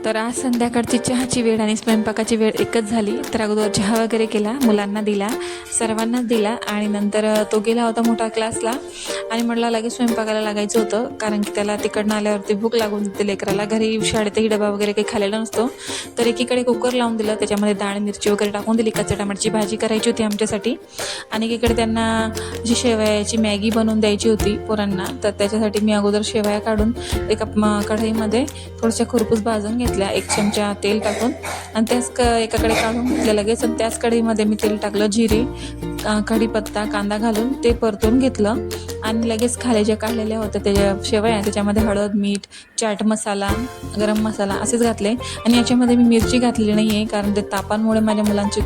तर आज संध्याकाळची चहाची वेळ आणि स्वयंपाकाची वेळ एकच झाली. तर अगोदर चहा वगैरे केला, मुलांना दिला, सर्वांनाच दिला आणि नंतर तो गेला होता मोठा क्लासला आणि म्हटलं लगेच स्वयंपाकाला लागायचं होतं, कारण की त्याला तिकडनं आल्यावरती भूक लागून जाते लेकराला. घरी शाळेतही डबा वगैरे काही खाल्लेला नसतो. तर एकीकडे कुकर लावून दिलं, त्याच्यामध्ये डाळ मिरची वगैरे टाकून दिली, कच्च्या टमाटरची भाजी करायची होती आमच्यासाठी आणि एकीकडे त्यांना जी शेवयाची मॅगी बनवून द्यायची होती पोरांना. तर त्याच्यासाठी मी अगोदर शेवया काढून एका कढईमध्ये थोड्याशा खरपूस भाजून घेतल्या, 1 चमचा तेल टाकून आणि त्याच एकाकडे काढून घेतलं लगेच आणि त्याच कढईमध्ये मी तेल टाकलं, जिरे, कढीपत्ता, कांदा घालून ते परतून घेतलं आणि लगेच खाल्या ज्या काढलेल्या होत्या त्याच्या शेवया त्याच्यामध्ये हळद, मीठ, चाट मसाला, गरम मसाला असेच घातले आणि याच्यामध्ये मी मिरची घातलेली नाही आहे, कारण ते तापांमुळे माझ्या मुलांचे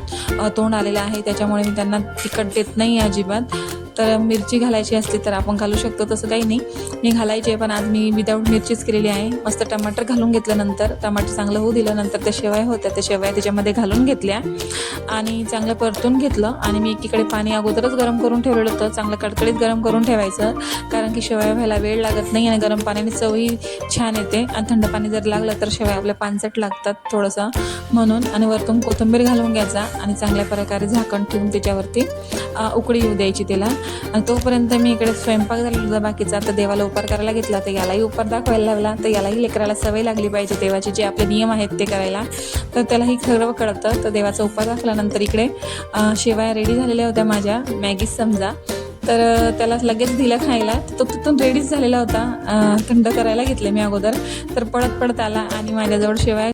तोंड आलेलं आहे, त्याच्यामुळे मी त्यांना तिखट देत नाही अजिबात. तर मिरची घालायची असली तर आपण घालू शकतो, तसं काही नाही, मी घालायची, पण आज मी विदाऊट मिरचीच केलेली आहे. मस्त टमाटर घालून घेतलं, नंतर टमाटर चांगलं होऊ दिलं, नंतर त्या शेवया होत्या त्या शेवया त्याच्यामध्ये घालून घेतल्या आणि चांगलं परतून घेतलं आणि मी एकीकडे पाणी अगोदरच गरम करून ठेवलेलं होतं. चांगलं कडकडीत गरम करून ठेवायचं, कारण की शेवया व्हायला वेळ लागत नाही आणि गरम पाण्याने चवही छान येते आणि थंड पाणी जर लागलं तर शेवया आपल्या पानसट लागतात थोडंसं म्हणून. आणि वरतून कोथिंबीर घालून घ्यायचा आणि चांगल्या प्रकारे झाकण ठेवून त्याच्यावरती उकळी येऊ द्यायची त्याला. आणि तोपर्यंत मी इकडे स्वयंपाक झाला होता बाकीचा, तर देवाला उपहार करायला घेतला, तर यालाही उपहार दाखवायला लागला. तर यालाही लेकराला सवय लागली पाहिजे देवाचे जे आपले नियम आहेत ते करायला, तर त्यालाही सर्व कळतं. तर देवाचा उपहार दाखवल्यानंतर इकडे शेवया रेडी झालेल्या होत्या माझ्या, मॅगीच समजा. तर त्याला लगेच दिलं खायला, तो तिथून रेडीच झालेला होता. थंड करायला घेतले मी अगोदर, तर पळत पळत आला आणि माझ्याजवळ शेवया